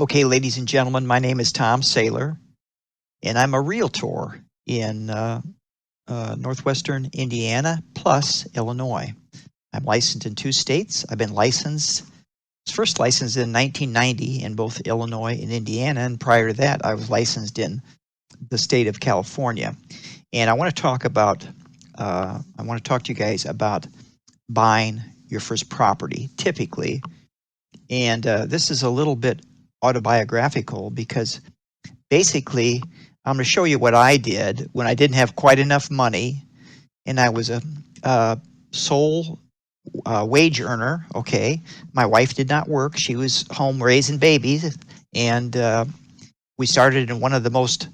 Okay, ladies and gentlemen, my name is Tom Saylor, and I'm a realtor in northwestern Indiana plus Illinois. I'm licensed in 2 states. I've been licensed, was first licensed in 1990 in both Illinois and Indiana, and prior to that, I was licensed in the state of California. And I want to talk to you guys about buying your first property, typically. And this is a little bit autobiographical because basically I'm going to show you what I did when I didn't have quite enough money and I was a sole wage earner. Okay, my wife did not work. She was home raising babies, and we started in one of the most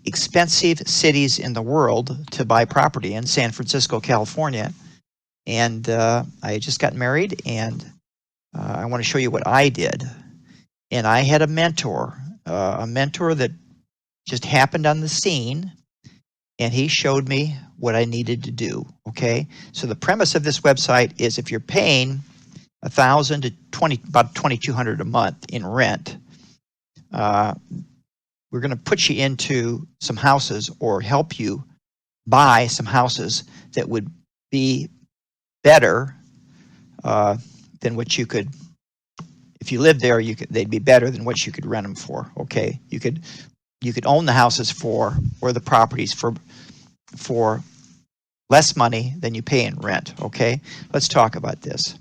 expensive cities in the world to buy property in, San Francisco, California. And I had just got married, and I want to show you what I did. And I had a mentor that just happened on the scene, and he showed me what I needed to do. Okay, so the premise of this website is if you're paying $1,000 to about $2,200 a month in rent, we're going to put you into some houses or help you buy some houses that would be better than what you could. If you lived there, they'd be better than what you could rent them for. Okay, you could own the houses or the properties for less money than you pay in rent. Okay, let's talk about this.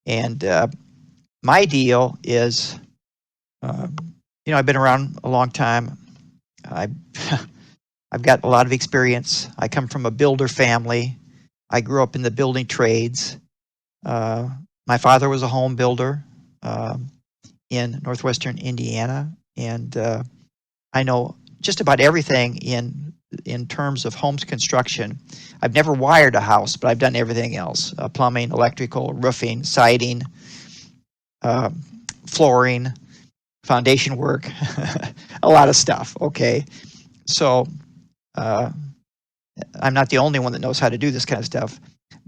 And my deal is, I've been around a long time. I've got a lot of experience. I come from a builder family. I grew up in the building trades. My father was a home builder in northwestern Indiana, and I know just about everything in terms of homes construction. I've never wired a house, but I've done everything else: plumbing, electrical, roofing, siding, flooring, foundation work, a lot of stuff. Okay, so I'm not the only one that knows how to do this kind of stuff,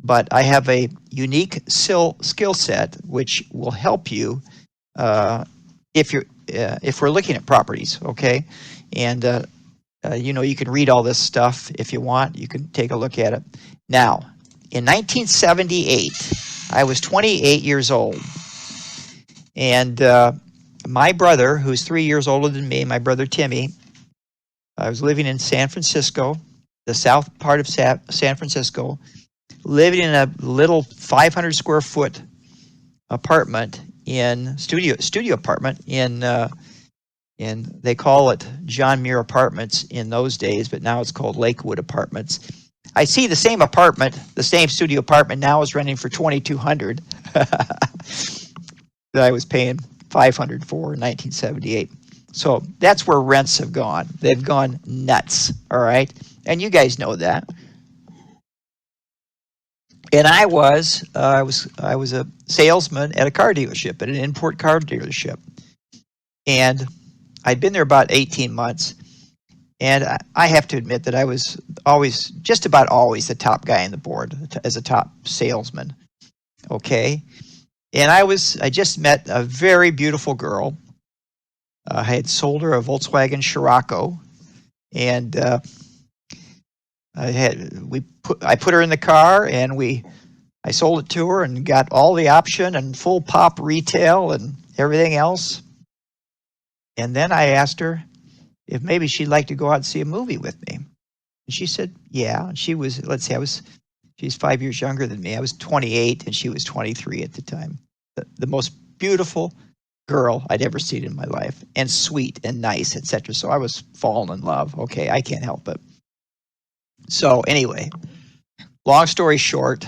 but I have a unique skill set which will help you if we're looking at properties. Okay, and you can read all this stuff if you want. You can take a look at it. Now, in 1978, I was 28 years old, and my brother, who's 3 years older than me, my brother Timmy, I was living in San Francisco, the south part of San Francisco, living in a little 500 square foot apartment studio apartment in they call it John Muir Apartments in those days, but now it's called Lakewood Apartments. I see the same apartment, the same studio apartment now is renting for $2,200 that I was paying $500 for in 1978. So that's where rents have gone. They've gone nuts. All right, and you guys know that. And I was a salesman at a car dealership, at an import car dealership, and I'd been there about 18 months. And I have to admit that I was just about always the top guy on the board as a top salesman. Okay, and I just met a very beautiful girl. I had sold her a Volkswagen Scirocco, and I put her in the car, and I sold it to her and got all the option and full pop retail and everything else. And then I asked her if maybe she'd like to go out and see a movie with me. And she said, yeah. And she was, she's 5 years younger than me. I was 28 and she was 23 at the time. The most beautiful girl I'd ever seen in my life, and sweet and nice, etc. So I was falling in love. Okay, I can't help it. So anyway, long story short,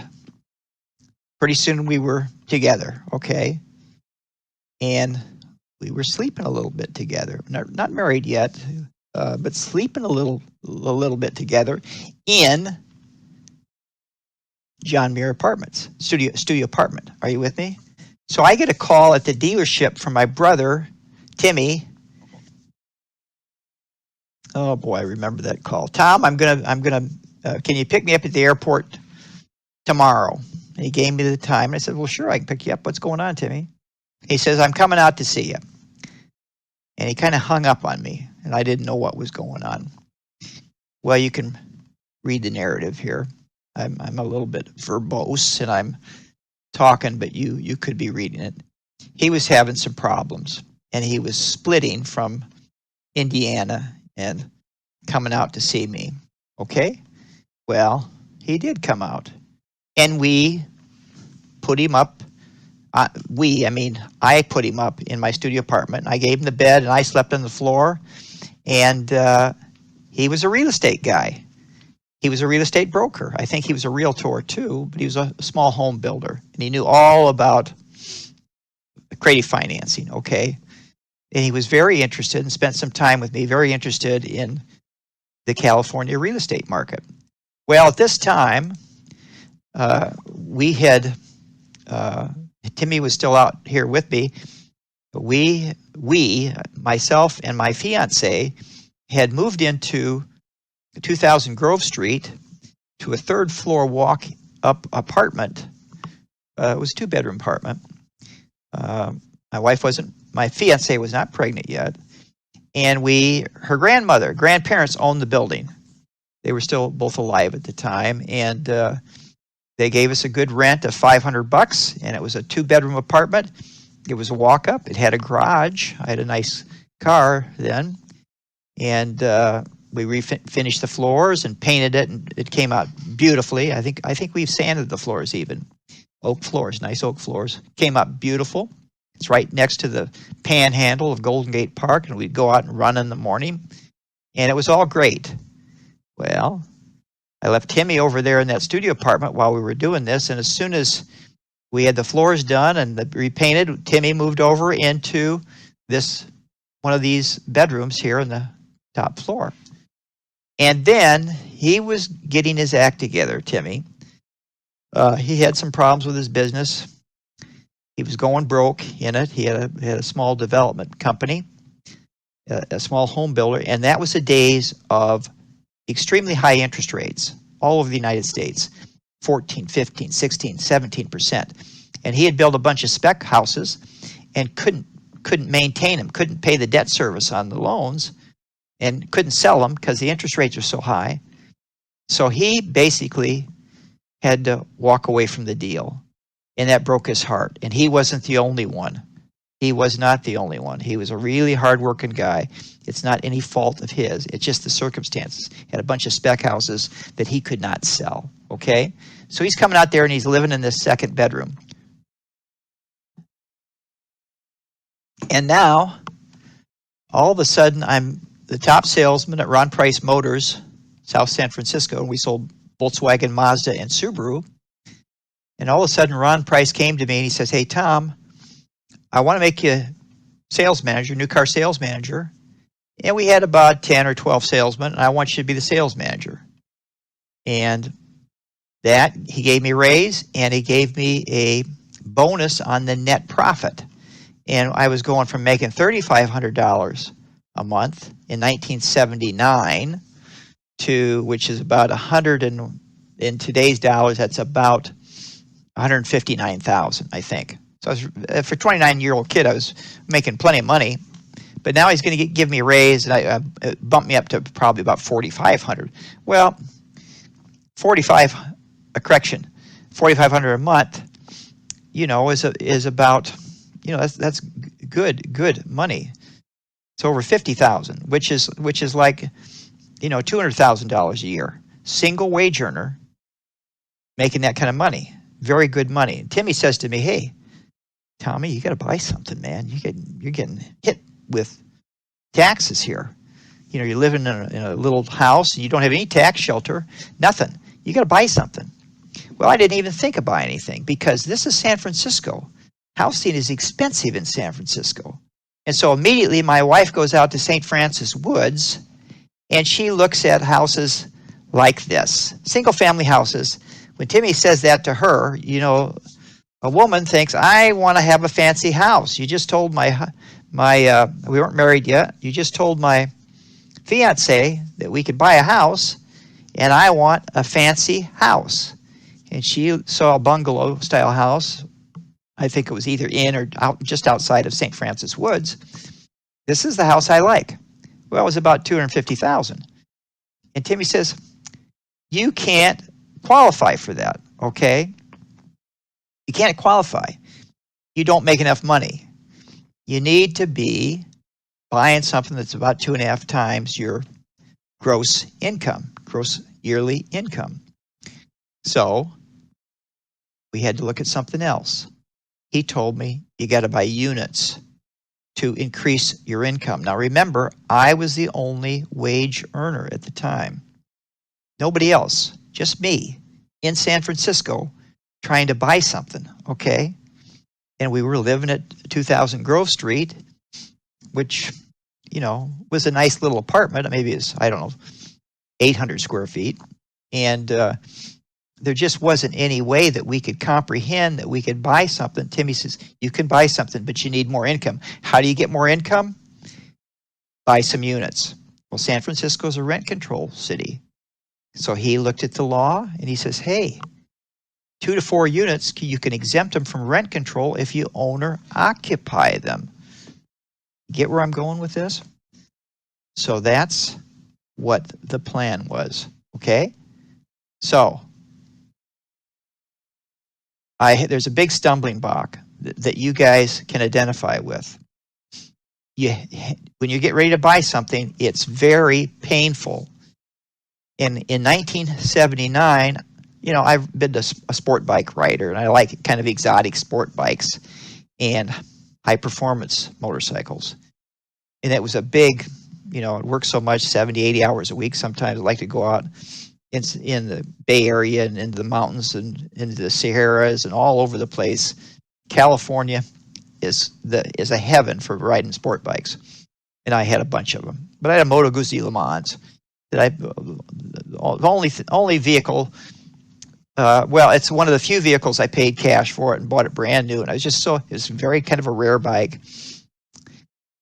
pretty soon we were together, okay? And we were sleeping a little bit together. Not married yet, but sleeping a little bit together in John Muir Apartments, studio apartment. Are you with me? So I get a call at the dealership from my brother, Timmy. Oh boy, I remember that call. Tom, can you pick me up at the airport tomorrow? And he gave me the time. I said, well, sure, I can pick you up. What's going on, Timmy? He says, I'm coming out to see you. and he kind of hung up on me, and I didn't know what was going on. Well, you can read the narrative here. I'm a little bit verbose, and I'm talking, but you could be reading it. He was having some problems, and he was splitting from Indiana and coming out to see me. Okay? Well, he did come out, and we put him up. I put him up in my studio apartment. I gave him the bed, and I slept on the floor. And he was a real estate guy. He was a real estate broker. I think he was a realtor too, but he was a small home builder, and he knew all about creative financing. Okay, and he was very interested and spent some time with me. Very interested in the California real estate market. Well, at this time, we had. Timmy was still out here with me. We, myself and my fiance, had moved into 2000 Grove Street to a third floor walk-up apartment. It was a 2-bedroom apartment. My fiance was not pregnant yet, and her grandparents owned the building. They were still both alive at the time, and they gave us a good rent of $500, and it was a 2-bedroom apartment. It was a walk-up. It had a garage. I had a nice car then, and we finished the floors and painted it, and it came out beautifully. I think we've sanded the floors even. Oak floors, nice oak floors. Came out beautiful. It's right next to the panhandle of Golden Gate Park, and we'd go out and run in the morning, and it was all great. Well, I left Timmy over there in that studio apartment while we were doing this, and as soon as we had the floors done and repainted, Timmy moved over into one of these bedrooms here on the top floor. And then he was getting his act together, Timmy. He had some problems with his business. He was going broke in it. He had a small development company, a small home builder, and that was the days of extremely high interest rates all over the United States, 14, 15, 16, 17%. And he had built a bunch of spec houses and couldn't maintain them, couldn't pay the debt service on the loans, and couldn't sell them because the interest rates were so high. So he basically had to walk away from the deal, and that broke his heart. And he wasn't the only one. He was not the only one. He was a really hardworking guy. It's not any fault of his. It's just the circumstances. He had a bunch of spec houses that he could not sell, okay? So he's coming out there, and he's living in this second bedroom. And now, all of a sudden, I'm the top salesman at Ron Price Motors, South San Francisco, and we sold Volkswagen, Mazda, and Subaru. And all of a sudden, Ron Price came to me, and he says, "Hey, Tom, I want to make you sales manager, new car sales manager." And we had about 10 or 12 salesmen, and I want you to be the sales manager. And that, he gave me a raise, and he gave me a bonus on the net profit. And I was going from making $3,500 a month in 1979 to, which is about in today's dollars, that's about 159,000, I think. So for a 29-year-old kid, I was making plenty of money. But now he's going to give me a raise, and bump me up to probably about 4,500. Well, 4,500 a month, is about, that's good money. It's over 50,000, which is like, $200,000 a year. Single wage earner making that kind of money. Very good money. And Timmy says to me, "Hey, Tommy, you got to buy something, man. You're getting hit with taxes here. You're living in a little house, and you don't have any tax shelter, nothing. You got to buy something." Well, I didn't even think of buying anything because this is San Francisco. Housing is expensive in San Francisco. And so immediately my wife goes out to St. Francis Woods, and she looks at houses like this, single-family houses. When Timmy says that to her, a woman thinks, "I want to have a fancy house. You just told we weren't married yet. You just told my fiance that we could buy a house, and I want a fancy house." And she saw a bungalow-style house. I think it was either in or out, just outside of St. Francis Woods. This is the house I like. Well, it was about $250,000. And Timmy says, you can't qualify for that, okay? You can't qualify. You don't make enough money. You need to be buying something that's about 2.5 times your gross income, gross yearly income. So we had to look at something else. He told me you got to buy units to increase your income. Now remember, I was the only wage earner at the time. Nobody else, just me in San Francisco trying to buy something, okay? And we were living at 2000 Grove Street, which, you know, was a nice little apartment. Maybe it's, I don't know, 800 square feet. And there just wasn't any way that we could comprehend that we could buy something. Timmy says, you can buy something, but you need more income. How do you get more income? Buy some units. Well, San Francisco is a rent control city. So he looked at the law and he says, hey, 2 to 4 units, you can exempt them from rent control if you own or occupy them. Get where I'm going with this? So that's what the plan was, okay? So there's a big stumbling block that you guys can identify with. When you get ready to buy something, it's very painful. In 1979, you know, I've been a sport bike rider, and I like kind of exotic sport bikes and high performance motorcycles. And it was a big, you know, it works so much, 70, 80 hours a week. Sometimes I like to go out in the Bay Area and into the mountains and into the Sierras and all over the place. California is a heaven for riding sport bikes. And I had a bunch of them. But I had a Moto Guzzi Le Mans that the only vehicle, well, it's one of the few vehicles I paid cash for it and bought it brand new. And I was just it was very kind of a rare bike.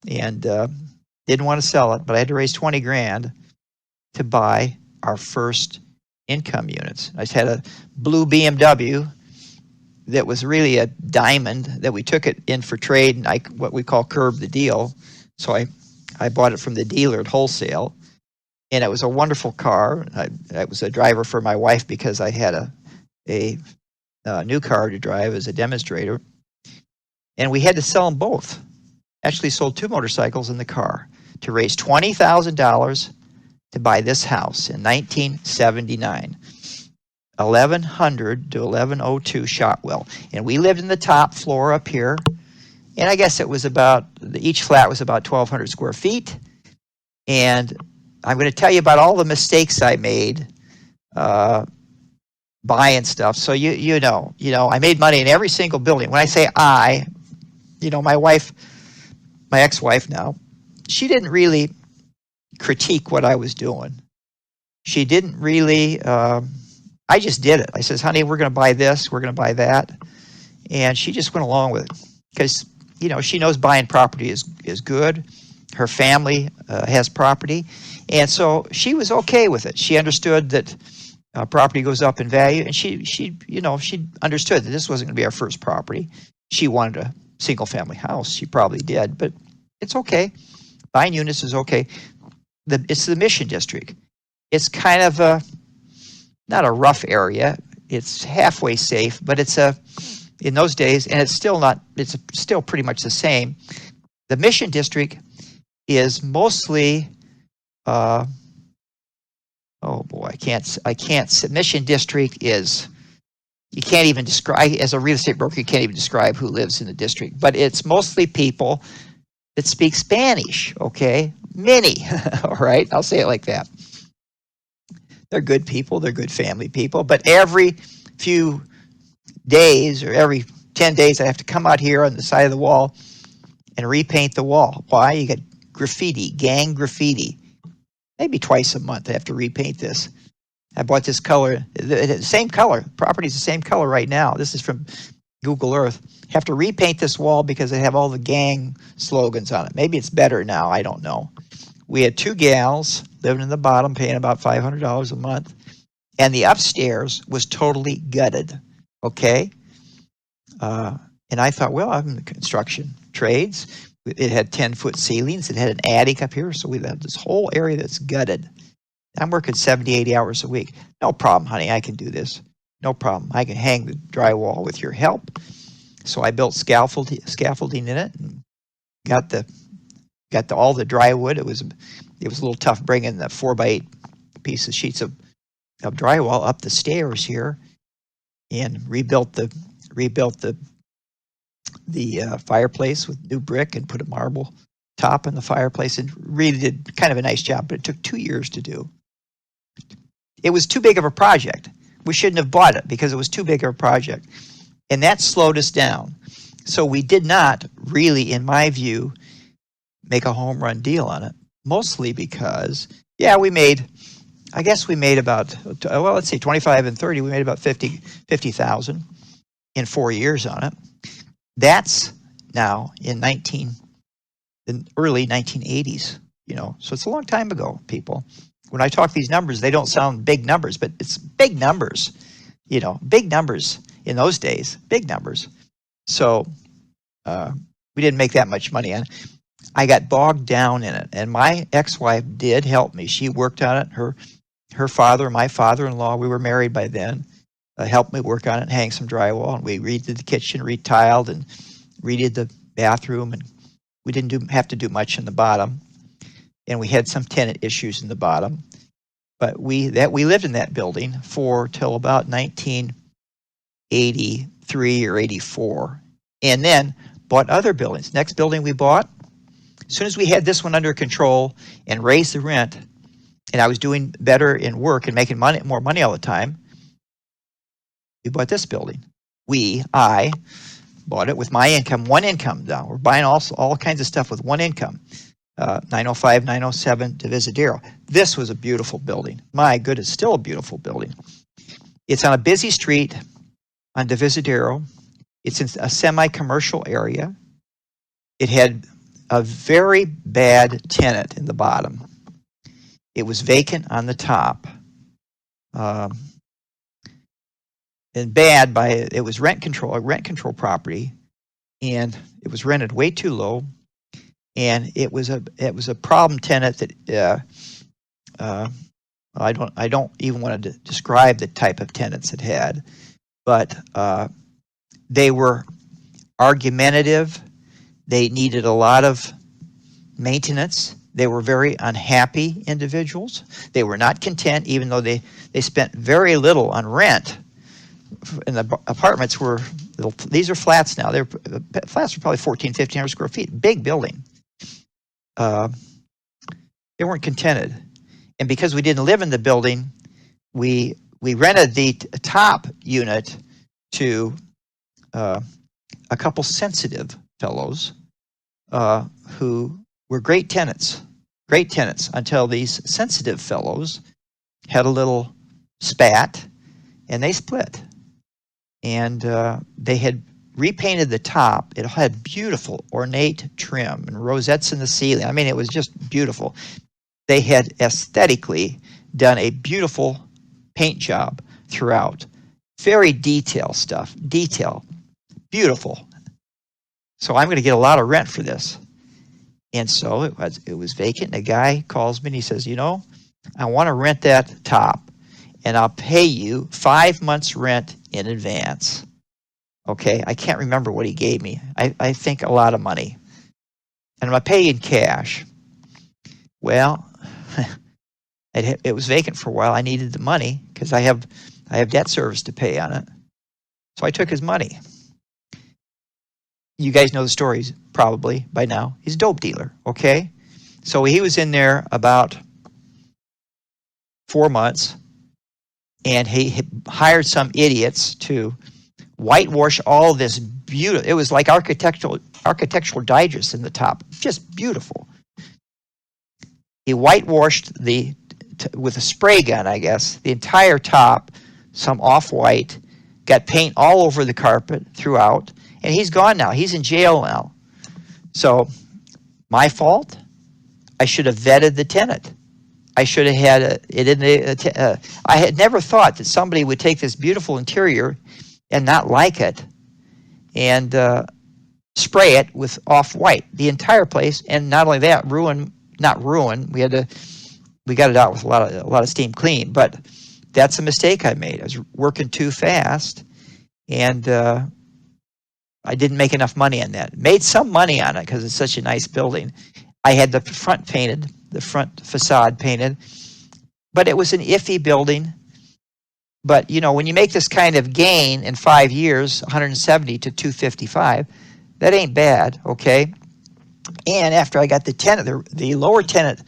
And didn't want to sell it, but I had to raise 20 grand to buy our first income units. I had a blue BMW that was really a diamond that we took it in for trade, and what we call curb the deal. So I bought it from the dealer at wholesale, and it was a wonderful car. I was a driver for my wife because I had a new car to drive as a demonstrator, and we had to sell them both. Actually sold 2 motorcycles in the car to raise $20,000 to buy this house in 1979. 1100 to 1102 Shotwell. And we lived in the top floor up here. And I guess it was each flat was about 1,200 square feet. And I'm going to tell you about all the mistakes I made buying stuff. So you know, I made money in every single building. When I say my wife, my ex-wife now, she didn't really critique what I was doing. She didn't really, I just did it. I says, honey, we're going to buy this, we're going to buy that. And she just went along with it because, she knows buying property is good. Her family has property. And so she was okay with it. She understood that property goes up in value. And she understood that this wasn't going to be our first property. She wanted a single family house. She probably did, but it's okay. Buying units is okay. It's the Mission District. It's kind of not a rough area. It's halfway safe, but in those days, and it's still pretty much the same. The Mission District is mostly, Mission District is, you can't even describe, as a real estate broker, you can't even describe who lives in the district, but it's mostly people that speak Spanish, okay? Many, all right? I'll say it like that. They're good people, they're good family people, but every few days or every 10 days I have to come out here on the side of the wall and repaint the wall. Why? You got graffiti, gang graffiti. Maybe twice a month I have to repaint this. I bought this color, the same color. Property's the same color right now. This is from Google Earth. Have to repaint this wall because they have all the gang slogans on it. Maybe it's better now. I don't know. We had 2 gals living in the bottom, paying about $500 a month, and the upstairs was totally gutted. Okay, and I thought, well, I'm in the construction trades. It had 10-foot ceilings. It had an attic up here, so we had this whole area that's gutted. I'm working 70, 80 hours a week. No problem, honey. I can do this. No problem. I can hang the drywall with your help. So I built scaffolding in it and got all the dry wood. It was a little tough bringing the 4x8 sheets of drywall up the stairs here, and rebuilt the fireplace with new brick and put a marble top in the fireplace, and really did kind of a nice job, but it took 2 years to do. It was too big of a project. We shouldn't have bought it because it was too big of a project, and that slowed us down. So we did not really, in my view, make a home run deal on it, mostly because, yeah, we made about, well, let's see, 25 and 30, we made about 50,000 in 4 years on it. That's now in the early 1980s, so it's a long time ago, people. When I talk these numbers, they don't sound big numbers, but it's big numbers, big numbers in those days, big numbers. So we didn't make that much money on it. I got bogged down in it, and my ex-wife did help me. She worked on it. Her father, my father-in-law, we were married by then, helped me work on it and hang some drywall. And we redid the kitchen, retiled, and redid the bathroom, and we didn't have to do much in the bottom. And we had some tenant issues in the bottom, but we lived in that building till about 1983 or 84, and then bought other buildings. Next building we bought, as soon as we had this one under control and raised the rent, and I was doing better in work and making more money all the time, we bought this building. I bought it with my income, one income now. We're buying all kinds of stuff with one income. 905, 907 Divisadero. This was a beautiful building. My goodness, still a beautiful building. It's on a busy street on Divisadero. It's in a semi-commercial area. It had a very bad tenant in the bottom. It was vacant on the top. And bad it was a rent control property, and it was rented way too low. And it was a problem tenant that I don't even want to describe the type of tenants it had, but they were argumentative. They needed a lot of maintenance. They were very unhappy individuals. They were not content, even though they spent very little on rent. And the apartments these are flats now. Flats are probably 1,400 square feet, big building. They weren't contented, and because we didn't live in the building, we rented the top unit to a couple sensitive fellows who were great tenants until these sensitive fellows had a little spat, and they split. And they had repainted the top. It had beautiful ornate trim and rosettes in the ceiling. I mean, it was just beautiful. They had aesthetically done a beautiful paint job throughout. Very detailed stuff. Beautiful. So I'm going to get a lot of rent for this. And so it was vacant, and a guy calls me and he says, I want to rent that top, and I'll pay you 5 months rent in advance. Okay, I can't remember what he gave me. I think a lot of money. And I'm going to pay you in cash. Well, it was vacant for a while. I needed the money because I have debt service to pay on it. So I took his money. You guys know the stories probably by now. He's a dope dealer, okay? So he was in there about 4 months, and he hired some idiots to whitewash all this beautiful. It was like architectural digest in the top, just beautiful. He whitewashed with a spray gun, I guess, the entire top, some off-white, got paint all over the carpet throughout, and he's gone now. He's in jail now. So, my fault? I should have vetted the tenant. I should have had it in the. I had never thought that somebody would take this beautiful interior and not like it, and spray it with off-white, the entire place. And not only that, not ruin, we got it out with a lot of steam clean, but that's a mistake I made. I was working too fast, and I didn't make enough money on that. Made some money on it because it's such a nice building. I had the front facade painted, but it was an iffy building. But, you know, when you make this kind of gain in 5 years, 170 to 255, that ain't bad, okay? And after I got the tenant, the lower tenant,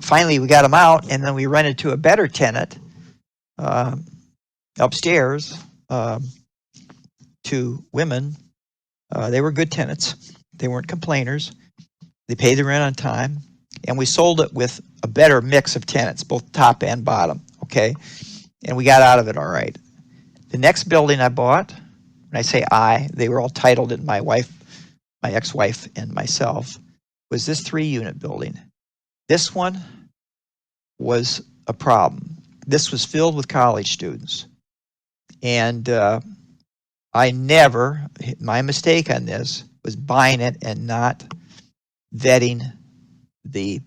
finally we got him out, and then we rented to a better tenant upstairs, 2 women. They were good tenants. They weren't complainers. They paid the rent on time, and we sold it with a better mix of tenants, both top and bottom, okay? And we got out of it all right. The next building I bought, when I say they were all titled in my ex-wife and myself, was this 3-unit building. This one was a problem. This was filled with college students. And my mistake on this was buying it and not vetting the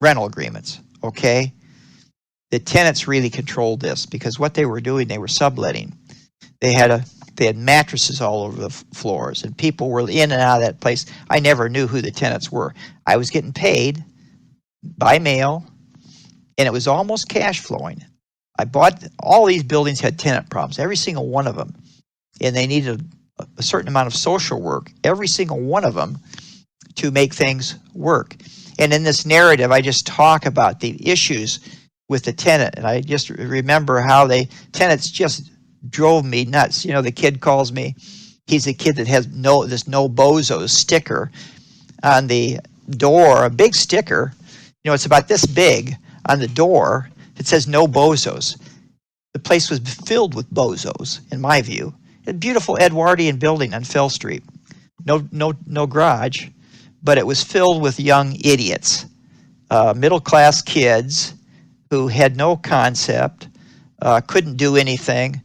rental agreements, okay? The tenants really controlled this because what they were doing, they were subletting. They had mattresses all over the floors, and people were in and out of that place. I never knew who the tenants were. I was getting paid by mail, and it was almost cash flowing. All these buildings had tenant problems, every single one of them, and they needed a certain amount of social work, every single one of them, to make things work. And in this narrative, I just talk about the issues with the tenant, and I just remember how tenants just drove me nuts. You know, the kid calls me, he's a kid that has this no bozos sticker on the door, a big sticker, you know, it's about this big on the door. It says no bozos. The place was filled with bozos, in my view. A beautiful Edwardian building on Fell Street. No garage, but it was filled with young idiots, middle-class kids who had no concept, couldn't do anything.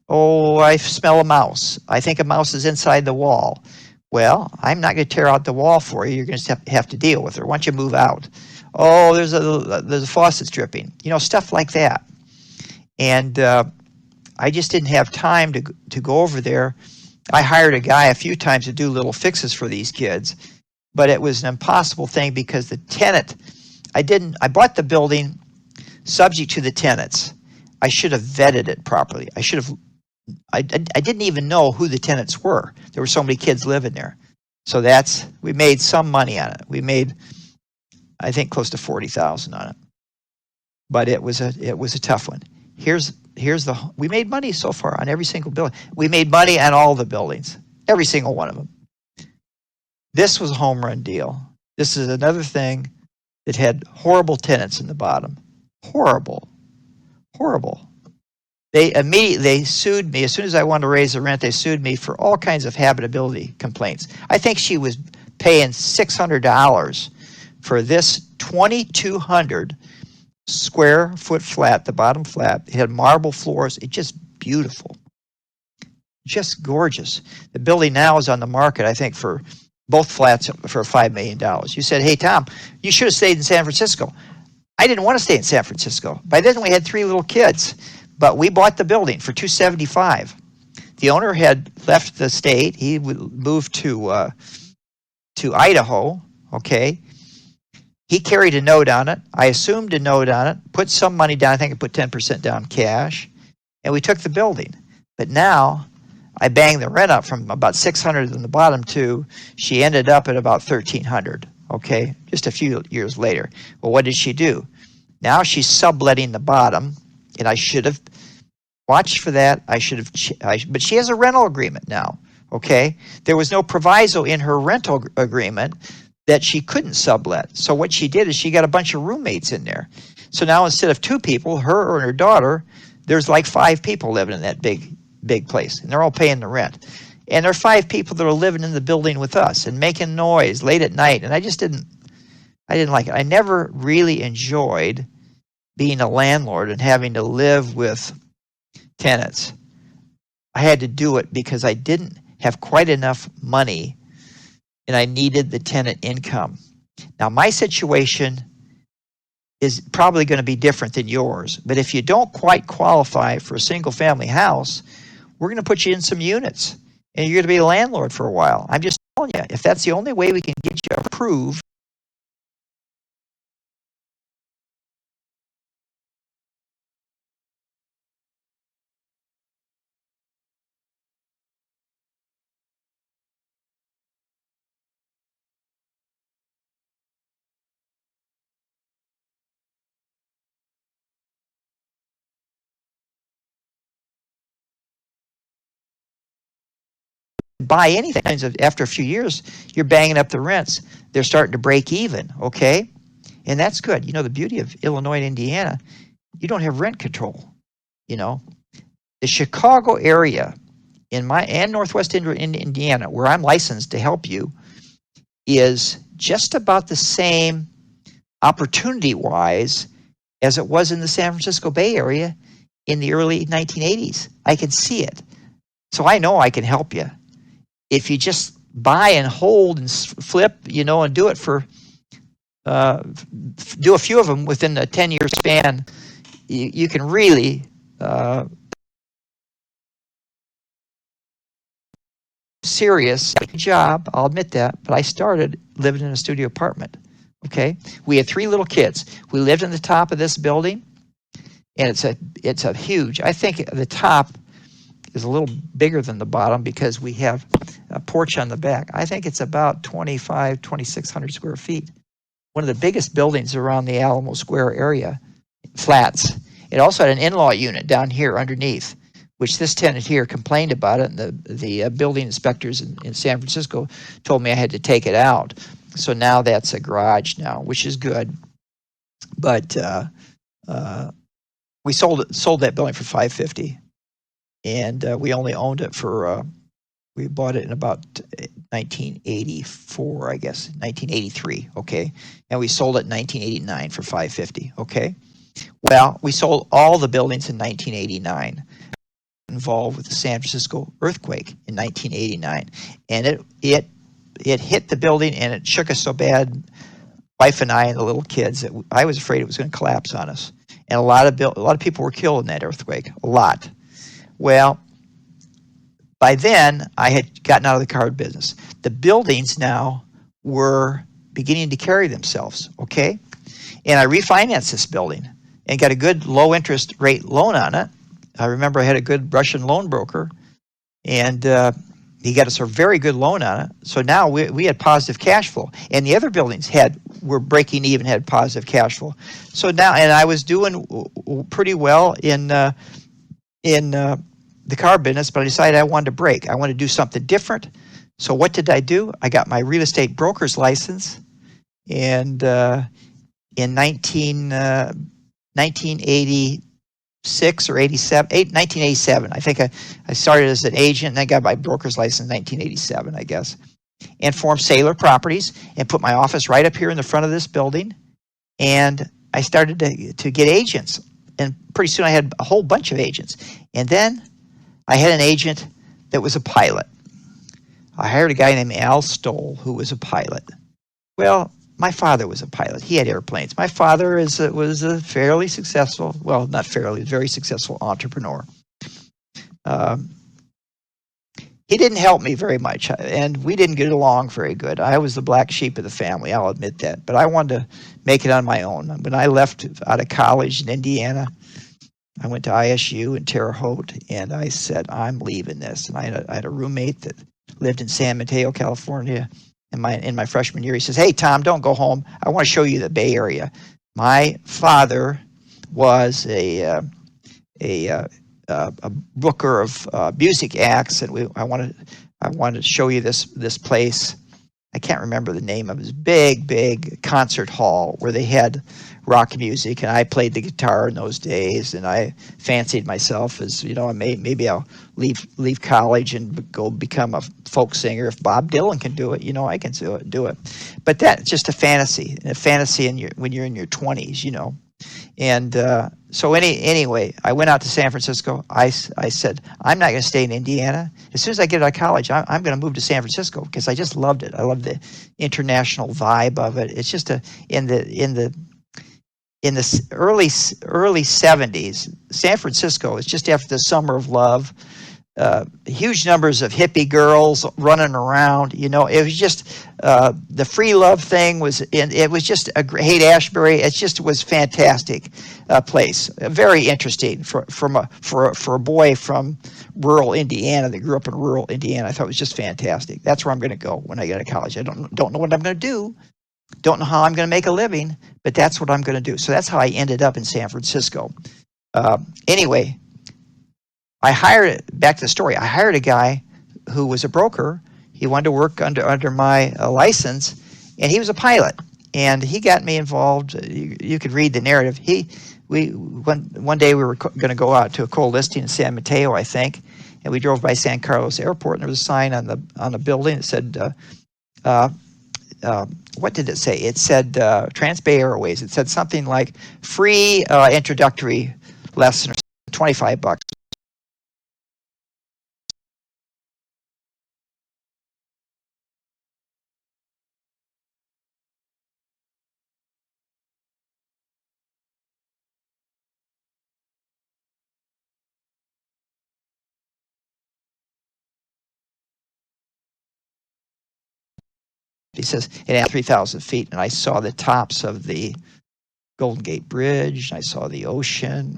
Oh, I smell a mouse. I think a mouse is inside the wall. Well, I'm not going to tear out the wall for you. You're going to have to deal with her. Why don't you move out? Oh, there's a faucet dripping. You know, stuff like that. And I just didn't have time to go over there. I hired a guy a few times to do little fixes for these kids, but it was an impossible thing because the tenant, I bought the building subject to the tenants. I should have vetted it properly. I didn't even know who the tenants were. There were so many kids living there. So we made some money on it. We made, I think, close to $40,000 on it. But it was a tough one. We made money so far on every single building. We made money on all the buildings, every single one of them. This was a home run deal. This is another thing that had horrible tenants in the bottom. Horrible. They sued me. As soon as I wanted to raise the rent, they sued me for all kinds of habitability complaints. I think she was paying $600 for this 2,200 square foot flat, the bottom flat. It had marble floors. It's just beautiful. Just gorgeous. The building now is on the market, I think, for both flats for $5 million. You said, hey, Tom, you should have stayed in San Francisco. I didn't want to stay in San Francisco. By then, we had 3 little kids, but we bought the building for $275. The owner had left the state. He moved to Idaho, okay? He carried a note on it. I assumed a note on it, put some money down. I think I put 10% down cash, and we took the building. But now I banged the rent up from about $600 in the bottom to she ended up at about $1,300, okay, just a few years later. Well, what did she do? Now she's subletting the bottom, and I should have watched for that. But she has a rental agreement now, okay? There was no proviso in her rental agreement that she couldn't sublet. So what she did is she got a bunch of roommates in there. So now instead of 2 people, her and her daughter, there's like 5 people living in that big place, and they're all paying the rent. And there are 5 people that are living in the building with us and making noise late at night, and I didn't like it. I never really enjoyed being a landlord and having to live with tenants. I had to do it because I didn't have quite enough money, and I needed the tenant income. Now, my situation is probably going to be different than yours, but if you don't quite qualify for a single-family house, we're going to put you in some units, and you're going to be a landlord for a while. I'm just telling you, if that's the only way we can get you approved, buy anything. After a few years, you're banging up the rents. They're starting to break even, okay? And that's good. You know, the beauty of Illinois and Indiana, you don't have rent control, you know. The Chicago area and Northwest Indiana, where I'm licensed to help you, is just about the same opportunity-wise as it was in the San Francisco Bay Area in the early 1980s. I can see it. So I know I can help you. If you just buy and hold and flip, you know, and do it for, do a few of them within a 10-year span, you can really serious job, I'll admit that, but I started living in a studio apartment, okay? We had 3 little kids. We lived in the top of this building, and it's a huge, I think the top is a little bigger than the bottom because we have a porch on the back. I think it's about 2,600 square feet. One of the biggest buildings around the Alamo Square area, flats. It also had an in-law unit down here underneath, which this tenant here complained about it, and the building inspectors in San Francisco told me I had to take it out. So now that's a garage now, which is good. But we sold that building for $550, and we only owned it for we bought it in about 1984, I guess, 1983, okay? And we sold it in 1989 for $550, okay? Well, we sold all the buildings in 1989. Involved with the San Francisco earthquake in 1989, and it hit the building and it shook us so bad, wife and I and the little kids, that I was afraid it was going to collapse on us. And a lot of people were killed in that earthquake, a lot. Well, by then I had gotten out of the card business. The buildings now were beginning to carry themselves, okay? And I refinanced this building and got a good low interest rate loan on it. I remember I had a good Russian loan broker, and he got us a very good loan on it. So now we had positive cash flow, and the other buildings were breaking even, had positive cash flow. So now, and I was doing pretty well in the car business, but I decided I wanted to break. I wanted to do something different. So what did I do? I got my real estate broker's license, and in 1980. 1987. I think I started as an agent, and I got my broker's license in 1987, I guess, and formed Sailor Properties and put my office right up here in the front of this building. And I started to get agents, and pretty soon I had a whole bunch of agents. And then I had an agent that was a pilot. I hired a guy named Al Stoll, who was a pilot. Well, my father was a pilot. He had airplanes. My father was a fairly successful, well, not fairly, very successful entrepreneur. He didn't help me very much, and we didn't get along very good. I was the black sheep of the family, I'll admit that. But I wanted to make it on my own. When I left out of college in Indiana, I went to ISU in Terre Haute, and I said, I'm leaving this. And I had a roommate that lived in San Mateo, California. In my freshman year, he says, "Hey, Tom, don't go home. I want to show you the Bay Area." My father was a booker of music acts, and I wanted to show you this place. I can't remember the name of his big concert hall where they had rock music, and I played the guitar in those days, and I fancied myself as, you know, maybe I'll leave college and go become a folk singer. If Bob Dylan can do it, you know, I can do it. But that's just a fantasy when you're in your 20s, you know. And anyway, I went out to San Francisco. I said, I'm not going to stay in Indiana. As soon as I get out of college, I'm going to move to San Francisco because I just loved it. I love the international vibe of it. It's just in the early 70s, San Francisco is just after the summer of love. Huge numbers of hippie girls running around. You know, it was just the free love thing was in. It was just a Haight Ashbury. It just was fantastic place. Very interesting for a boy from rural Indiana that grew up in rural Indiana. I thought it was just fantastic. That's where I'm going to go when I get to college. I don't know what I'm going to do. Don't know how I'm going to make a living, but that's what I'm going to do. So that's how I ended up in San Francisco. Anyway. Back to the story, I hired a guy who was a broker. He wanted to work under my license, and he was a pilot. And he got me involved. You could read the narrative. One day we were going to go out to a coal listing in San Mateo, I think, and we drove by San Carlos Airport, and there was a sign on the building that said, what did it say? It said Trans-Bay Airways. It said something like free introductory lesson or $25. He says it had 3,000 feet, and I saw the tops of the Golden Gate Bridge. I saw the ocean.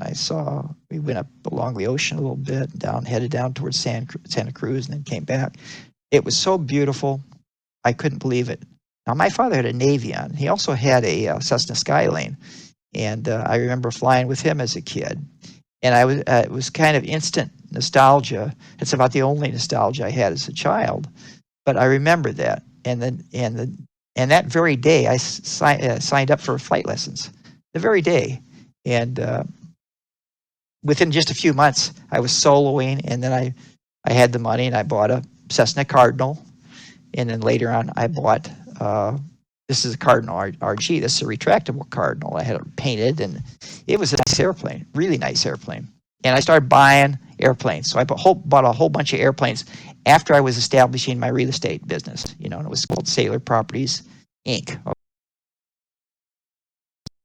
We went up along the ocean a little bit, headed down towards Santa Cruz, and then came back. It was so beautiful. I couldn't believe it. Now, my father had a Navion. He also had a Cessna Skylane, and I remember flying with him as a kid. And it was kind of instant nostalgia. It's about the only nostalgia I had as a child, but I remember that. And that very day, I signed up for flight lessons. The very day, and within just a few months, I was soloing, and then I had the money, and I bought a Cessna Cardinal, and then later on, I bought this is a Cardinal RG. This is a retractable Cardinal. I had it painted, and it was a nice airplane, really nice airplane. And I started buying airplanes. So I bought a whole bunch of airplanes after I was establishing my real estate business, and it was called Sailor Properties, Inc.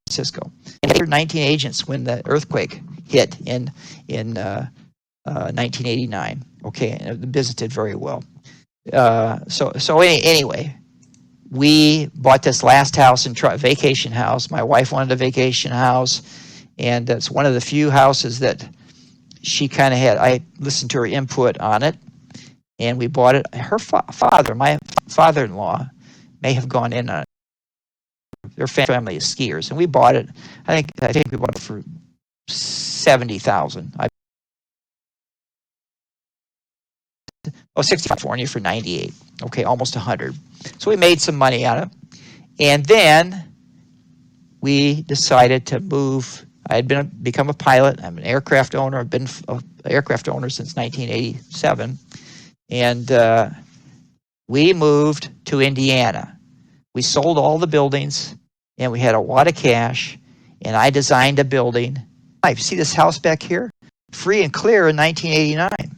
Francisco. And there were 19 agents when the earthquake hit in 1989. Okay, and the business did very well. Anyway, we bought this last house vacation house. My wife wanted a vacation house, and it's one of the few houses that she kind of had. I listened to her input on it, and we bought it. Her father, my father-in-law, may have gone in on it. Their family is skiers, and we bought it. I think we bought it for $70,000. California for 98. Okay, almost 100. So we made some money on it, and then we decided to move. I had become a pilot. I'm an aircraft owner. I've been an aircraft owner since 1987, and we moved to Indiana. We sold all the buildings, and we had a wad of cash, and I designed a building. You see this house back here? Free and clear in 1989.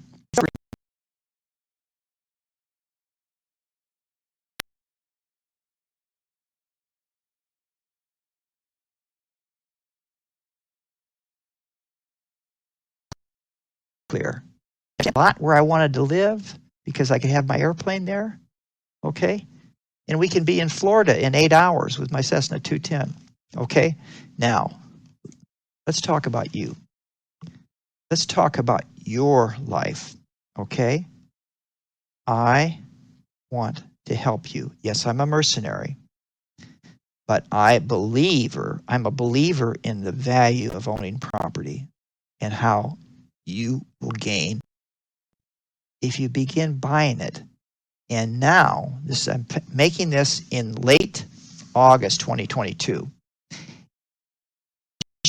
Clear. A lot where I wanted to live because I could have my airplane there. Okay? And we can be in Florida in 8 hours with my Cessna 210. Okay? Now, let's talk about you. Let's talk about your life. Okay? I want to help you. Yes, I'm a mercenary, but I'm a believer in the value of owning property and how you will gain if you begin buying it. And now, I'm making this in late August 2022.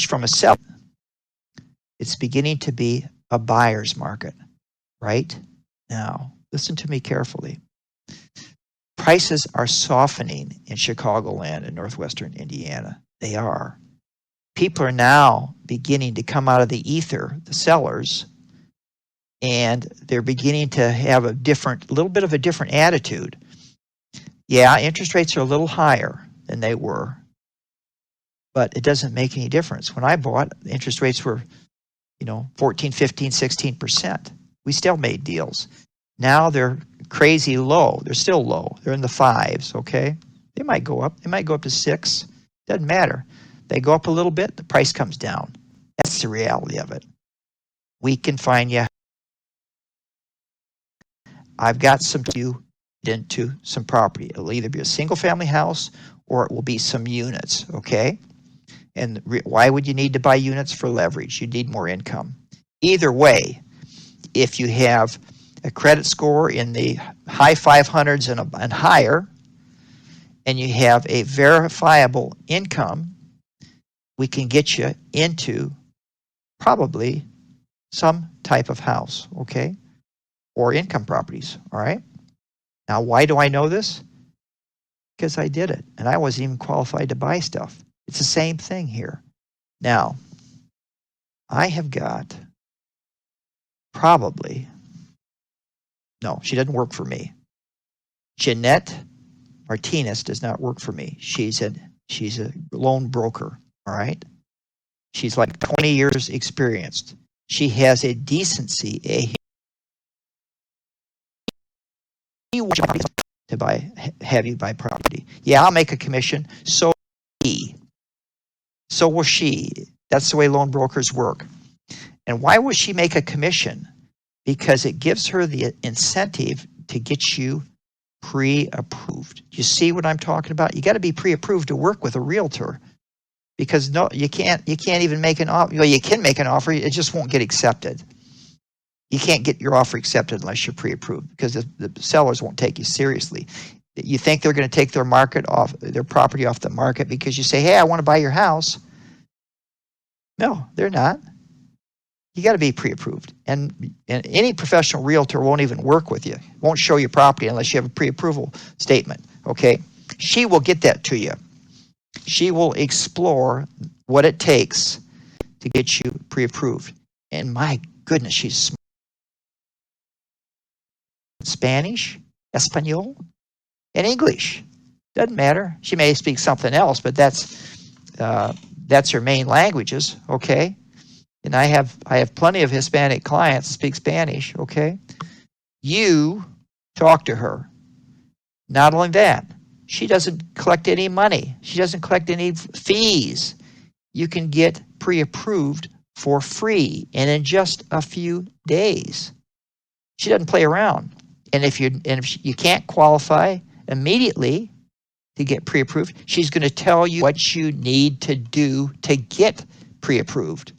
From a seller, it's beginning to be a buyer's market. Right? Now, listen to me carefully. Prices are softening in Chicagoland and northwestern Indiana. They are. people are now beginning to come out of the ether, the sellers, and they're beginning to have a little bit of a different attitude. Yeah, interest rates are a little higher than they were, but it doesn't make any difference. When I bought, interest rates were, 14, 15, 16%. We still made deals. Now they're crazy low. They're still low. They're in the 5s, okay? They might go up. They might go up to 6. Doesn't matter. They go up a little bit, the price comes down. That's the reality of it. We can find you. I've got some to into some property. It'll either be a single family house or it will be some units, okay? And why would you need to buy units? For leverage? You need more income. Either way, if you have a credit score in the high 500s and higher, and you have a verifiable income, we can get you into probably some type of house, okay? Or income properties, all right? Now, why do I know this? Because I did it, and I wasn't even qualified to buy stuff. It's the same thing here. Now, I have got probably, no, she doesn't work for me. Jeanette Martinez does not work for me. She's a loan broker, all right? She's like 20 years experienced. She has a decency, to have you buy property. Yeah, I'll make a commission. So will she. That's the way loan brokers work. And why would she make a commission? Because it gives her the incentive to get you pre-approved. You see what I'm talking about? You got to be pre-approved to work with a realtor. Because no, you can't even make an offer. Well, you can make an offer, it just won't get accepted. You can't get your offer accepted unless you're pre-approved, because the sellers won't take you seriously. You think they're going to take their property off the market because you say, hey, I want to buy your house. No, they're not. You got to be pre-approved. And any professional realtor won't even work with you, won't show you property unless you have a pre-approval statement, okay? She will get that to you. She will explore what it takes to get you pre-approved. And my goodness, she's smart. Spanish, Espanol, and English. Doesn't matter. She may speak something else, but that's her main languages, okay? And I have plenty of Hispanic clients that speak Spanish, okay? You talk to her. Not only that, she doesn't collect any money. She doesn't collect any fees. You can get pre-approved for free and in just a few days. She doesn't play around. And if you can't qualify immediately to get pre-approved, she's going to tell you what you need to do to get pre-approved.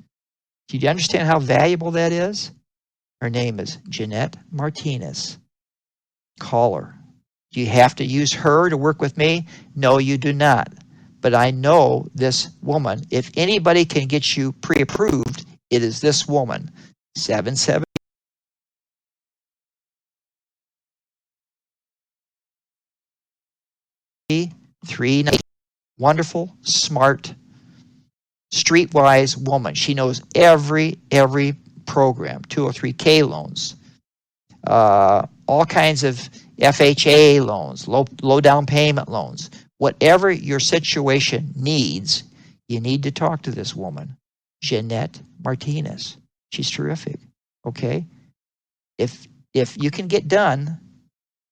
Do you understand how valuable that is? Her name is Jeanette Martinez. Call her. Do you have to use her to work with me? No, you do not. But I know this woman. If anybody can get you pre-approved, it is this woman. 770. Wonderful, smart, streetwise woman. She knows every program, 203K loans, all kinds of FHA loans, low down payment loans. Whatever your situation needs, you need to talk to this woman, Jeanette Martinez. She's terrific, okay? If you can get done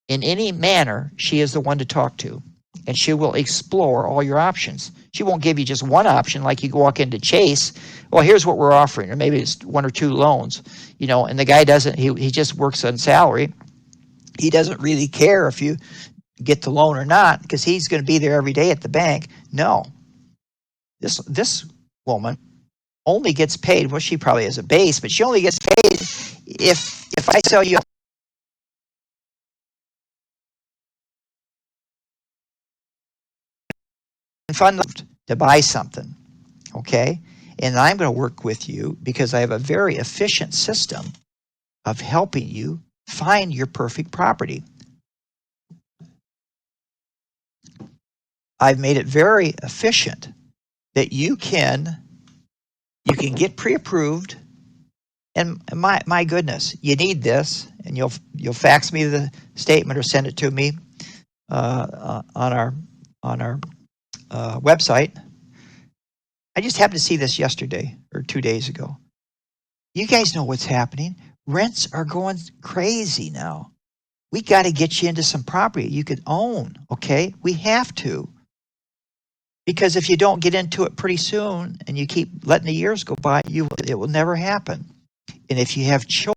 in any manner, she is the one to talk to. And she will explore all your options. She won't give you just one option like you walk into Chase. Well, here's what we're offering, or maybe it's one or two loans, and the guy doesn't, he just works on salary. He doesn't really care if you get the loan or not because he's going to be there every day at the bank. No. This woman only gets paid, well, she probably has a base, but she only gets paid if I sell you fund to buy something, okay? And I'm going to work with you because I have a very efficient system of helping you find your perfect property. I've made it very efficient that you can You can get pre-approved, and my goodness, you need this, and you'll fax me the statement or send it to me on our website. I just happened to see this yesterday or 2 days ago. You guys know what's happening. Rents are going crazy now. We got to get you into some property you could own, okay? We have to. Because if you don't get into it pretty soon and you keep letting the years go by, it will never happen. And if you have children,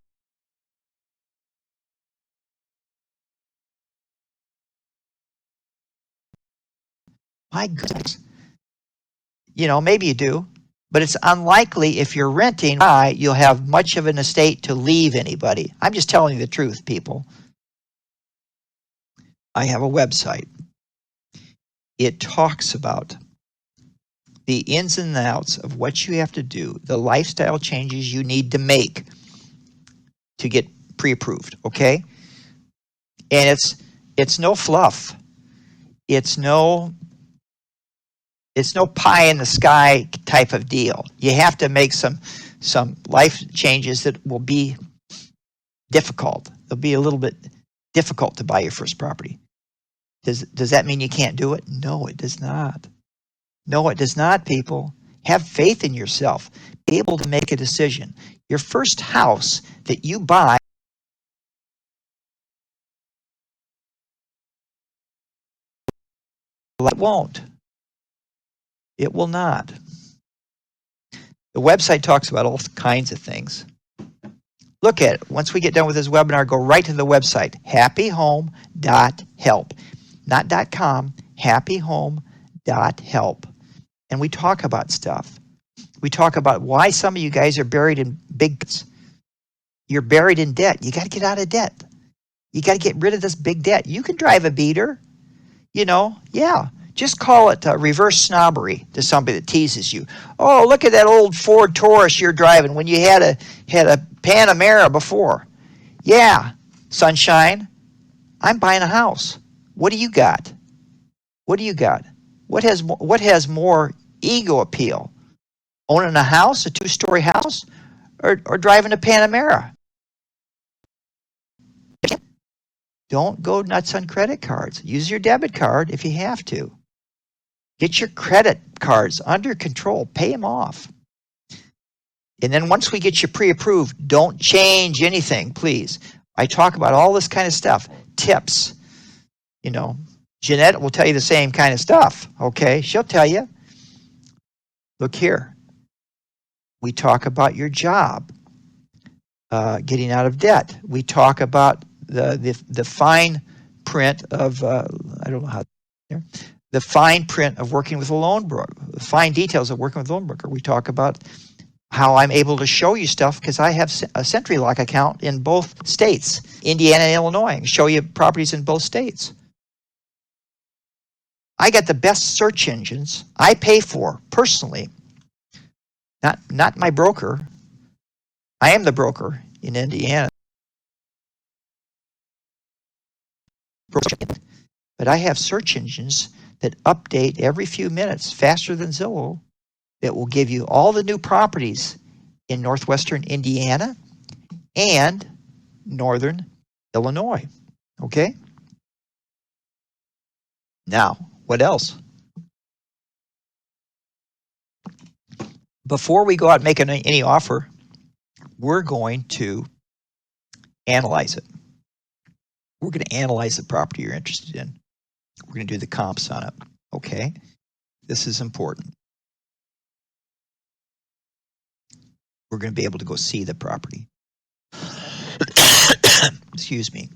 my goodness, maybe you do, but it's unlikely if you're renting, you'll have much of an estate to leave anybody. I'm just telling you the truth, people. I have a website. It talks about the ins and outs of what you have to do, the lifestyle changes you need to make to get pre-approved, okay? And it's no fluff. It's no pie in the sky type of deal. You have to make some life changes that will be difficult. They'll be a little bit difficult to buy your first property. Does that mean you can't do it? No, it does not. No, it does not, people. Have faith in yourself. Be able to make a decision. Your first house that you buy, it won't. It will not. The website talks about all kinds of things. Look at it. Once we get done with this webinar, go right to the website, happyhome.help. Not .com, happyhome.help. And we talk about stuff. We talk about why some of you guys are buried in big debts. You're buried in debt. You got to get out of debt. You got to get rid of this big debt. You can drive a beater, yeah. Just call it reverse snobbery to somebody that teases you. Oh, look at that old Ford Taurus you're driving when you had a Panamera before. Yeah, sunshine, I'm buying a house. What do you got? What do you got? What has more ego appeal? Owning a house, a 2-story house, or driving a Panamera? Don't go nuts on credit cards. Use your debit card if you have to. Get your credit cards under control. Pay them off. And then once we get you pre-approved, don't change anything, please. I talk about all this kind of stuff. Tips. Jeanette will tell you the same kind of stuff, okay? She'll tell you. Look here. We talk about your job, getting out of debt. We talk about the fine print of, I don't know how, the fine print of working with a loan broker, the fine details of working with a loan broker. We talk about how I'm able to show you stuff because I have a SentryLock account in both states, Indiana and Illinois. I can show you properties in both states. I got the best search engines I pay for personally, not my broker. I am the broker in Indiana. But I have search engines that update every few minutes faster than Zillow that will give you all the new properties in northwestern Indiana and northern Illinois. Okay? Now, what else? Before we go out and make any offer, we're going to analyze it. We're going to analyze the property you're interested in. We're going to do the comps on it. Okay? This is important. We're going to be able to go see the property. Excuse me.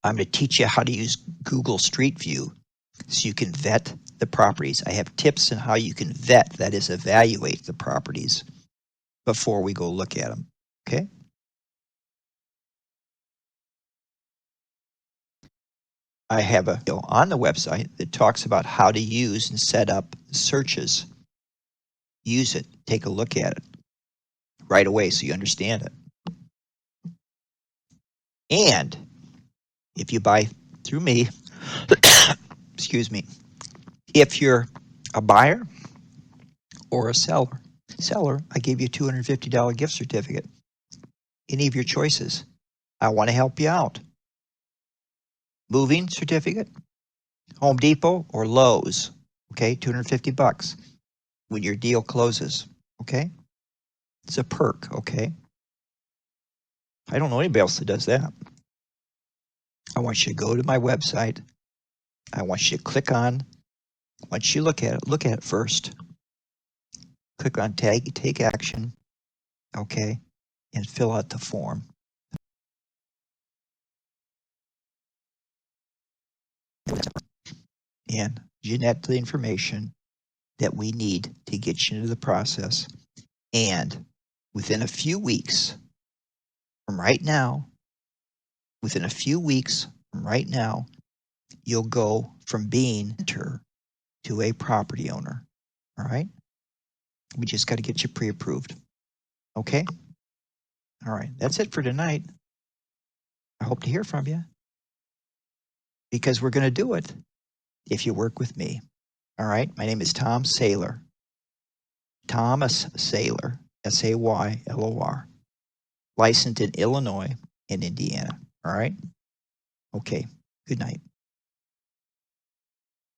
I'm going to teach you how to use Google Street View so you can vet the properties. I have tips on how you can vet, that is, evaluate the properties before we go look at them. Okay? I have a video on the website that talks about how to use and set up searches. Use it. Take a look at it right away so you understand it. And if you buy through me, excuse me, if you're a buyer or a seller, Seller, I gave you a $250 gift certificate. Any of your choices. I want to help you out. Moving certificate, Home Depot or Lowe's. Okay, $250 when your deal closes. Okay, it's a perk. Okay, I don't know anybody else that does that. I want you to go to my website. I want you to click on. Once you look at it first. Click on take action. Okay, and fill out the form. And Jeanette the information that we need to get you into the process. And within a few weeks from right now, you'll go from being a renter to a property owner. All right? We just got to get you pre-approved. Okay? All right. That's it for tonight. I hope to hear from you because we're going to do it if you work with me. All right? My name is Tom Saylor. Thomas Saylor, Saylor, licensed in Illinois and Indiana. All right? Okay. Good night.